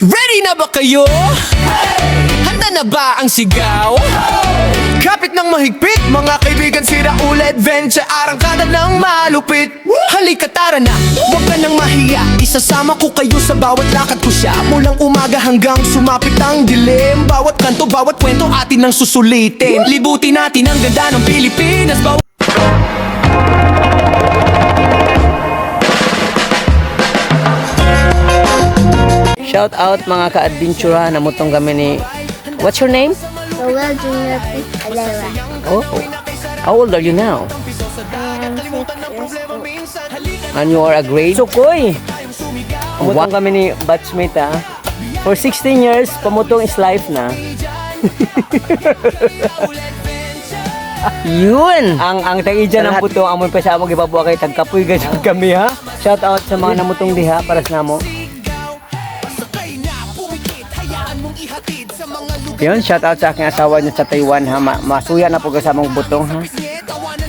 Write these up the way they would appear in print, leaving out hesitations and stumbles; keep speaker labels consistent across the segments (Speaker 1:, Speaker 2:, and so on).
Speaker 1: Ready na ba kayo? Handa na ba ang sigaw? Kapit ng mahigpit, mga kaibigan, sira ulit adventure, arangkada ng malupit. Halika tara na, huwag ka nang mahiya, isasama ko kayo sa bawat lakad ko siya. Mulang umaga hanggang sumapit ang dilim, bawat kanto, bawat kwento atin ang susulitin. Libutin natin ang ganda ng Pilipinas,
Speaker 2: Shout out mga ka-adventura, namutong kami ni... What's your name?
Speaker 3: Roel Junior P. Alera.
Speaker 2: Oh, how old are you now?
Speaker 3: I am 6 years old.
Speaker 2: And you are a grade? Sukoy! Namutong kami ni batchmate ha. For 16 years, pamutong is life na. Yun! Ang tag-idya ng putong amon pa sa among ipabuha kay tagkapoy ganyan kami ha. Shout out sa mga namutong diha para sa namo. Yun, shout out sa aking asawa niya sa Taiwan ha. Masuya na po kasamang butong ha.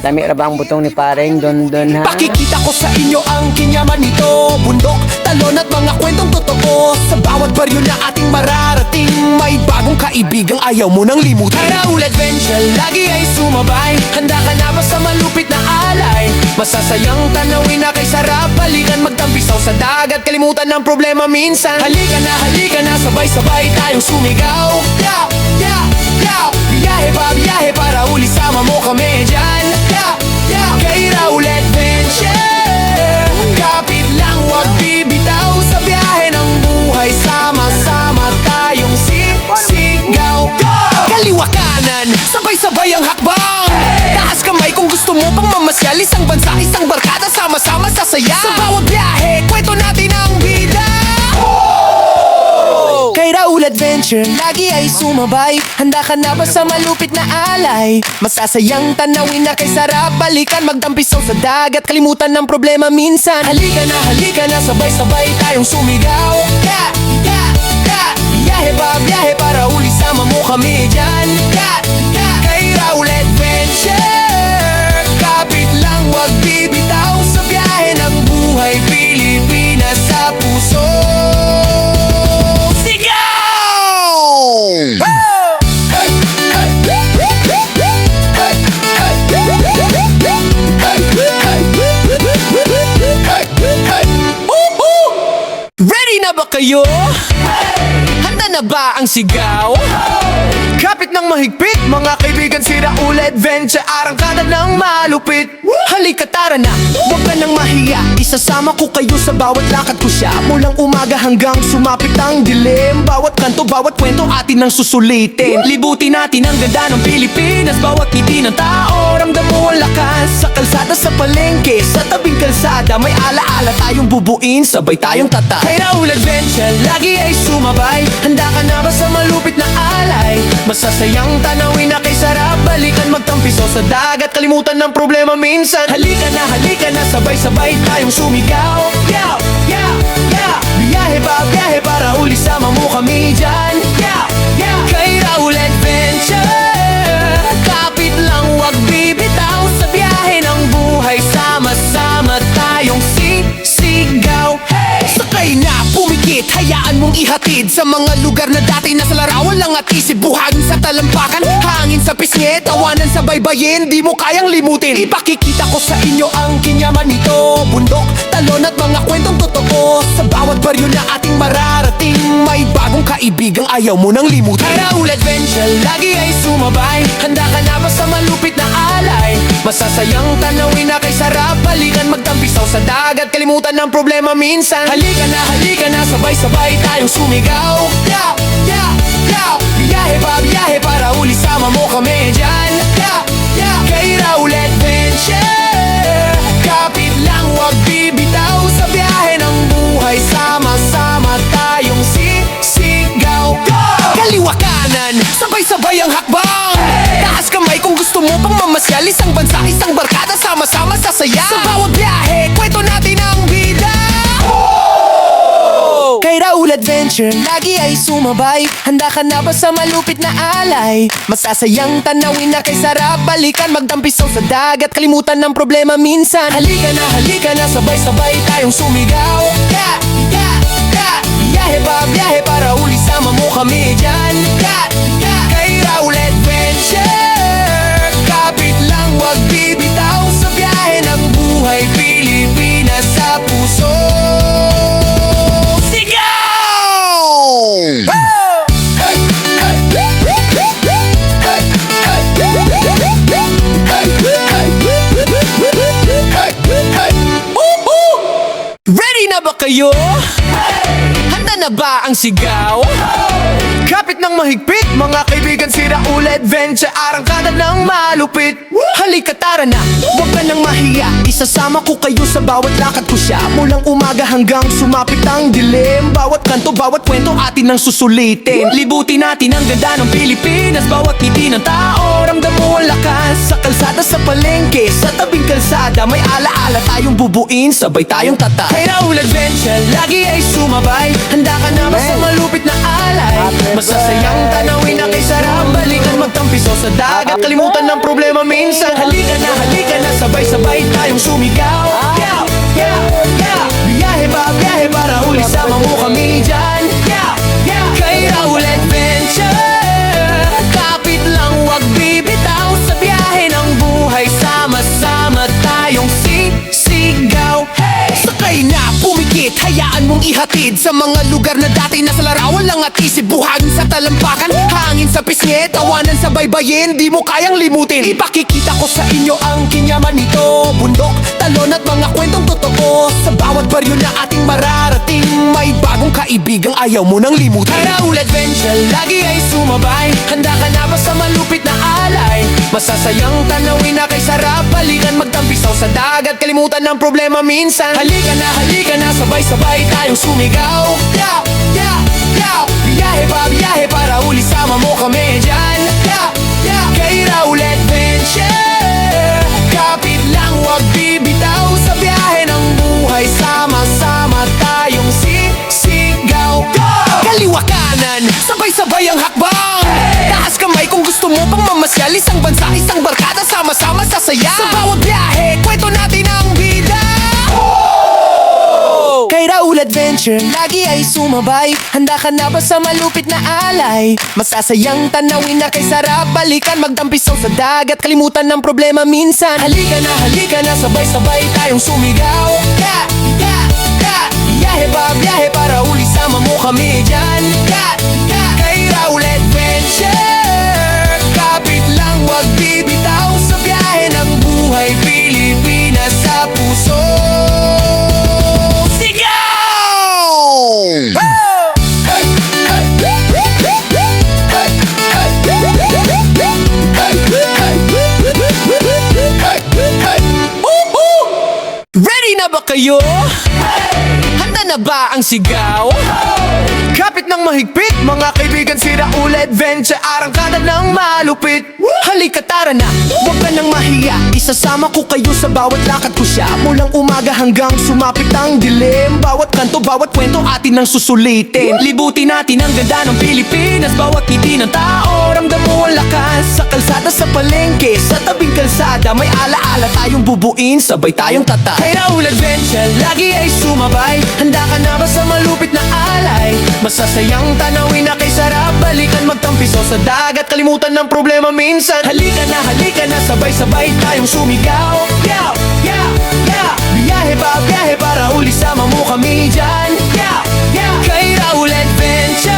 Speaker 2: Dami ra ba ang butong ni Pareng Don ha?
Speaker 1: Pakikita ko sa inyo ang kinyaman nito, bundok, talon at mga kwentong totoo. Sa bawat baryo na ating mararating, may bagong kaibigang ayaw mo nang limutin. Raul Adventure, lagi ay sumabay. Handa ka na ba sa malupit na alay? Masasayang tanawin na kay sarap, balikan magtampisaw sa dagat, kalimutan ng problema minsan. Halika na, sabay-sabay tayong sumigaw. Yeah, yeah, yeah. Biyahe para uli, sama mo kami dyan. Yeah, yeah. Kay Raul Adventure, kapit lang, wag bibitaw. Sa biyahe ng buhay, sama-sama tayong sigaw. Kaliwa kanan, sabay-sabay ang hakbang. Taas kamay kung gusto mo pang mamasyal. Isang bansa, isang barkada, sama-sama sasaya. Sa bawat biyahe, kwento natin ang bida. Kay Raul Adventure, lagi ay sumabay. Handa ka na ba sa malupit na alay? Masasayang tanawin na kay sarap, balikan magtampisaw sa dagat, kalimutan ng problema minsan. Halika na, sabay-sabay tayong sumigaw. Yeah, yeah, yeah. Biyahe para uli, sama mo kami dyan. Yeah, yeah. Kay Raul Adventure, kapit lang, wag bibitaw. Sa biyahe ng buhay, Pilipinas sa puso. Ready na ba kayo? Handa na ba ang sigaw? Kapit ng mahigpit, mga kaibigan, sira ulit adventure, arangkada ng malupit. Halika tara na, huwag ka nang mahiya, isasama ko kayo sa bawat lakad ko siya. Mulang umaga hanggang sumapit ang dilim, bawat kanto, bawat kwento atin ang susulitin. Libutin natin ang ganda ng Pilipinas, bawat ngiti ng tao, ramdam mo ang lakas. Sa kalsada, sa palengke, sa tabing kalsada, may alaala tayong bubuin, sabay tayong tatay. Kay Raul Adventure, lagi ay sumabay. Handa ka na ba sa malupit na alay? Masasayang tanawin na kay sarap, balikan magtampisaw sa dagat, kalimutan ng problema minsan. Halika na, sabay-sabay tayong sumigaw. Yeah, yeah, yeah. Biyahe para uli, sama mo kami dyan. Yeah, yeah. Kay Raul Adventure, kapit lang, wag bibitaw. Sa biyahe ng buhay, sama-sama tayong sigaw. Sakay na, pumikit, hayaan mong ihatid sa mga lugar na dati nasa larawan lang at isip. Buhangin sa talampakan, hangin sa pisngi, tawanan sa baybayin, di mo kayang limutin. Ipakikita ko sa inyo ang kinyaman nito, bundok, talon at mga kwentong totoo. Sa bawat baryo na ating mararating, may bagong kaibigang ayaw mo nang limutin. Raul Adventure, lagi ay sumabay. Handa ka na ba sa malupit na alay? Masasayang tanawin na kay sarap, balikan magtampisaw sa dagat, kalimutan ng problema minsan. Halika na, sabay-sabay tayong sumigaw. Yeah, yeah, yeah. Biyahe para uli, sama mo kami dyan. Yeah, yeah. Kay Raul Adventure, kapit lang, wag bibitaw. Sa biyahe ng buhay, sama-sama tayong sigaw. Kaliwa kanan, sabay-sabay ang hakbang. Taas kamay kung gusto mo pang mamasyal. Isang bansa, isang barkada, sama-sama sasaya. Sa bawat biyahe, kwento natin ang bida. Kay Raul Adventure, lagi ay sumabay. Handa ka na ba sa malupit na alay? Masasayang tanawin na kay sarap, balikan magtampisaw sa dagat, kalimutan ng problema minsan. Halika na, sabay-sabay tayong sumigaw. Yeah, yeah, yeah. biyahe para uli sama mo kami dyan. Kay Raul Adventure, kapit lang wag bibitaw sa biyahe ng buhay Pilipinas sa puso. Sigaw! Ready na ba kayo? Handa na ba ang sigaw? Kapit ng mahigpit, mga kaibigan, si Raul Adventure, arangkada ng malupit. Halika tara na, huwag ka nang mahiya, isasama ko kayo sa bawat lakad ko siya. Mulang umaga hanggang sumapit ang dilim, bawat kanto, bawat kwento atin ang susulitin. Libutin natin ang ganda ng Pilipinas, bawat ngiti ng tao, ramdam mo ang lakas. Sa kalsada, sa palengke, sa tabing kalsada, may alaala tayong bubuin, sabay tayong tata. Kay Raul Adventure, lagi ay sumabay, handa ka na ba sa malupit na alay? Masasayang tanawin na kay sarap, balikan magtampiso sa dagat, kalimutan ng problema minsan. Halika na, sabay-sabay tayong sumigaw. Biyahe para uli sama mo kami dyan. Kay Raul Adventure, kapit lang wag bibitaw sa biyahe ng buhay, sama-sama tayong sisigaw. Sakay na, pumikit, hayaan mong ihatid sa mga lugar na dati nasa larawan lang at isip. Buhangin sa talampakan, hangin sa pisngi, tawanan sa baybayin, di mo kayang limutin. Ipakikita ko sa inyo ang kinyaman nito, bundok, talon at mga kwentong totoo. Sa bawat baryo na ating mararating, may bagong kaibigang ayaw mo nang limutin. Kay Raul Adventure, lagi ay sumabay, handa ka na ba sa malupit na alay? Masasayang tanawin na kay sarap, balikan magtampisaw sa dagat, kalimutan ng problema minsan. Halika na, sabay-sabay tayong sumigaw. Biyahe para uli sama mo kami dyan. Kay Raul Adventure, kapit lang wag bibitaw sa biyahe ng buhay, sama-sama tayong sisigaw. Kaliwa kanan, sabay-sabay ang hakbang. Taas kamay kung gusto mo pang mamasyal, isang bansa, isang barkada, sama-sama sasaya. Sa bawat biyahe, kwento natin ang bida. Kay Raul Adventure, lagi ay sumabay, handa ka na ba sa malupit na alay? Masasayang tanawin na kay sarap, balikan magtampisaw sa dagat, kalimutan ng problema minsan. Halika na, sabay-sabay tayong sumigaw. Biyahe para uli sama mo kami dyan. Kay Raul Adventure, kapit lang wag bibitaw sa biyahe ng buhay Pilipinas sa puso. Ready na ba kayo? Handa na ba ang sigaw? Kapit ng mahigpit, mga kaibigan, si Raul Adventure, arangkada ng malupit. Halika tara na, huwag ka nang mahiya, isasama ko kayo sa bawat lakad ko siya. Mulang umaga hanggang sumapit ang dilim, bawat kanto, bawat kwento atin ang susulitin. Libutin natin ang ganda ng Pilipinas, bawat ngiti ng tao, ramdam mo ang lakas. Sa kalsada, sa palengke, sa tabing kalsada, may alaala tayong bubuin, sabay tayong tata. Kay Raul Adventure, lagi ay sumabay, handa ka na ba sa malupit na alay? Masasayang tanawin na kay sarap, balikan magtampiso sa dagat, kalimutan ng problema minsan. Halika na, sabay-sabay tayong sumigaw. Biyahe para uli sama mo kami dyan. Kay Raul Adventure,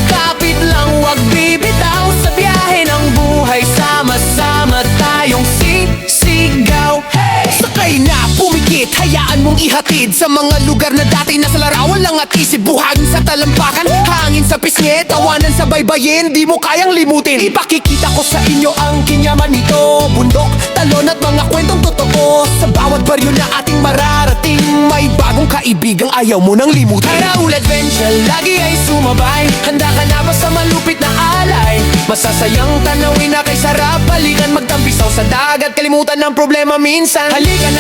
Speaker 1: kapit lang wag bibitaw sa biyahe ng buhay, sama-sama tayong sisigaw. Sakay na, pumikit, hayaan mong ihatid sa mga lugar na dati nasa larawan lang at isip. Buhangin sa talampakan, hangin sa pisngi, tawanan sa baybayin, di mo kayang limutin. Ipakikita ko sa inyo ang kinyaman nito, bundok, talon at mga kwentong totoo. Sa bawat baryo na ating mararating, may bagong kaibigang ayaw mo nang limutin. Kay Raul Adventure, lagi ay sumabay, handa ka na ba sa malupit na alay? Masasayang tanawin na kay sarap, balikan magtampisaw sa dagat, kalimutan ng problema minsan. Halika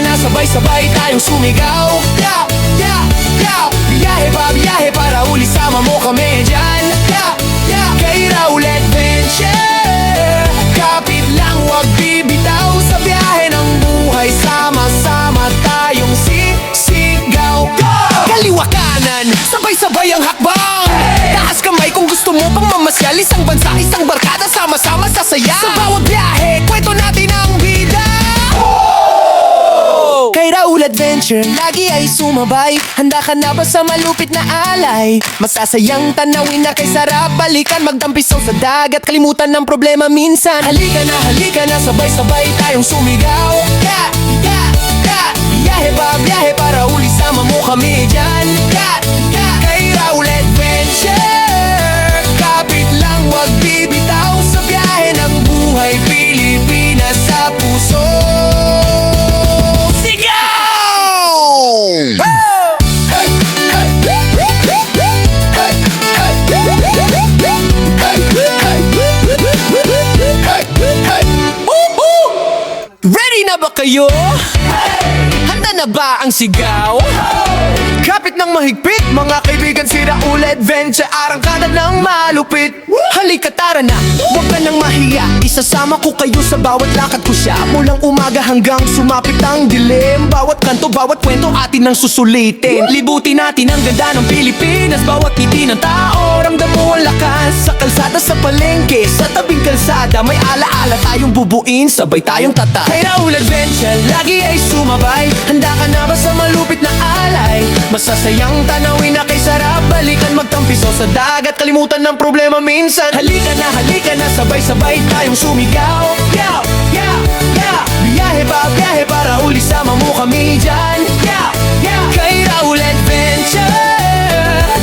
Speaker 1: na, sabay-sabay tayong sumigaw. Biyahe para uli sama mo kami dyan. Kay Raul Adventure, kapit lang wag bibitaw sa biyahe ng buhay, sama-sama tayong sisigaw. Kaliwa kanan, mamasyal, isang bansa, isang barkada, sama-sama sasaya. Sa bawat biyahe, kwento natin ang bida. Kay Raul Adventure, lagi ay sumabay. Handa ka na ba sa malupit na alay? Masasayang tanawin na kay sarap balikan, magdampisaw sa dagat, kalimutan ng problema minsan. Halika na, sabay-sabay tayong sumigaw. Yeah, yeah, yeah. Biyahe ba, biyahe para uli, sama mo kami dyan. Yeah, yeah. Kay Raul Adventure, kapit lang, wag bibitaw sa biyahe ng buhay, Pilipinas sa puso. Ready na ba kayo? Handa na ba ang sigaw? Kapit ng mahigpit, mga kaibigan, si Raul Adventure, arangkada ng malupit. Halika tara na, huwag ka nang mahiya, isasama ko kayo sa bawat lakad ko siya. Mulang umaga hanggang sumapit ang dilim, bawat kanto, bawat kwento atin ang susulitin. Libutin natin ang ganda ng Pilipinas, bawat ngiti ng tao, ramdam mo ang lakas. Sa kalsada, sa palengke, sa tabing kalsada, may alaala tayong bubuin, sabay tayong tata. Kay Raul Adventure, lagi ay sumabay. Handa ka na ba sa malupit na alay? Masasayang tanawin na kay sarap balikan, magtampisaw sa dagat, kalimutan ng problema minsan. Halika na, sabay-sabay tayong sumigaw. Yeah, yeah, yeah. Biyahe ba, biyahe para uli, sama mo kami dyan. Yeah, yeah. Kay Raul Adventure,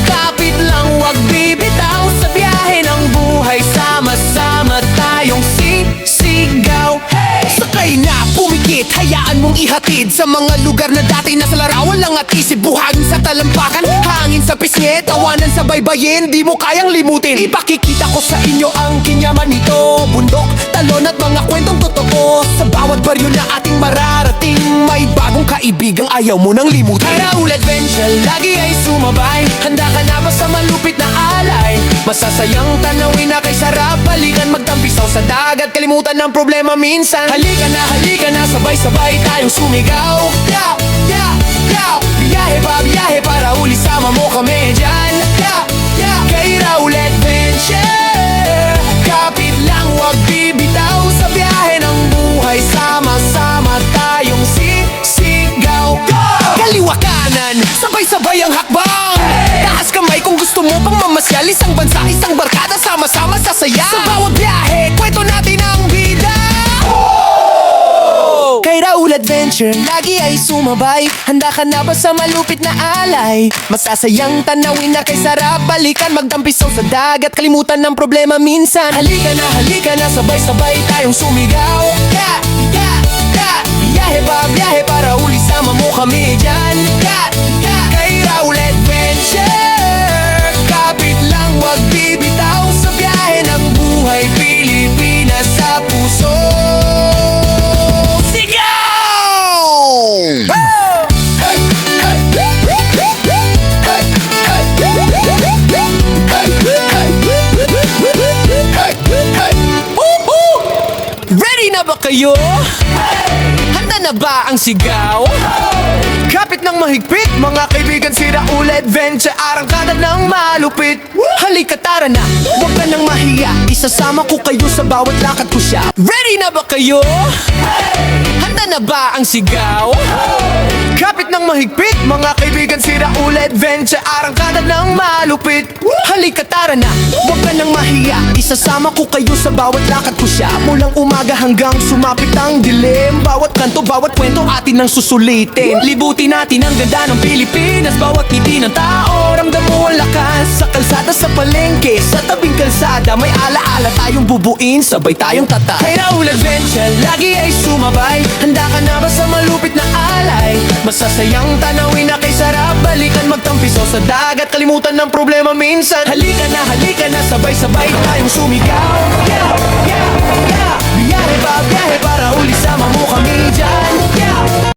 Speaker 1: kapit lang, wag bibitaw sa biyahe ng buhay, sama-sama tayong sisigaw. Hey! Sakay na, pumikit, hayaan mong ihatid sa mga lugar na dati nasa larawan lang at isip. Buhangin sa talampakan, hangin sa pisngi, tawanan sa baybayin, di mo kayang limutin. Ipakikita ko sa inyo ang kinyaman nito, bundok, talon at mga kwentong totoo. Sa bawat baryo na ating mararating, may bagong kaibigang ayaw mo nang limutin. Kay Raul Adventure, lagi ay sumabay. Handa ka na ba sa malupit na alay? Masasayang tanawin na kay sarap balikan, magtampisaw sa dagat, kalimutan ng problema minsan. Halika na, sabay-sabay tayong sumigaw. Yeah, yeah, yeah. Biyahe ba, biyahe para uli, sama mo kami dyan. Yeah, yeah. Kay Raul Adventure, kapit lang, wag bibitaw sa biyahe ng buhay, sama-sama tayong sisigaw. Kaliwa kanan, sabay-sabay ang hakbang. Taas kamay kung gusto mo pang mamasyal, isang bansa, isang barkada, sama-sama sasaya. Sa bawat biyahe, kwento natin ang bida. Kay Raul Adventure, lagi ay sumabay. Handa ka na ba sa malupit na alay? Masasayang tanawin na kay sarap balikan, magtampisaw sa dagat, kalimutan ng problema minsan. Halika na, sabay-sabay tayong sumigaw. Yeah, yeah, yeah. Biyahe ba, biyahe para uli, sama mo kami dyan. Yeah, yeah. Kay Raul Adventure, kapit lang, wag bibitaw sa biyahe ng buhay, Pilipinas sa puso. Ready na ba kayo? Handa na ba ang sigaw? Kapit ng mahigpit, mga kaibigan, si Raul Adventure, arangkada ng malupit. Halika tara na, huwag ka nang mahiya, isasama ko kayo sa bawat lakad ko siya. Ready na ba kayo? Handa na ba ang sigaw? Kapit ng mahigpit, mga kaibigan, si Raul Adventure, arangkada ng malupit. Halika tara na, huwag ka nang mahiya, isasama ko kayo sa bawat lakad ko siya. Mulang umaga hanggang sumapit ang dilim, bawat kanto, bawat kwento atin ang susulitin. Libutin natin ang ganda ng Pilipinas, bawat ngiti ng tao, ramdam mo ang lakas. Sa kalsada, sa palengke, sa tabing kalsada, may alaala tayong bubuin, sabay tayong tata. Kay Raul Adventure, lagi ay sumabay. Handa ka na ba sa malupit na alay? Masasayang tanawin na kay sarap balikan, magtampisaw sa dagat, kalimutan ng problema minsan. Halika na, sabay-sabay tayong sumigaw. Yeah, yeah, yeah. Biyahe ba, biyahe para uli, sama mo kami dyan.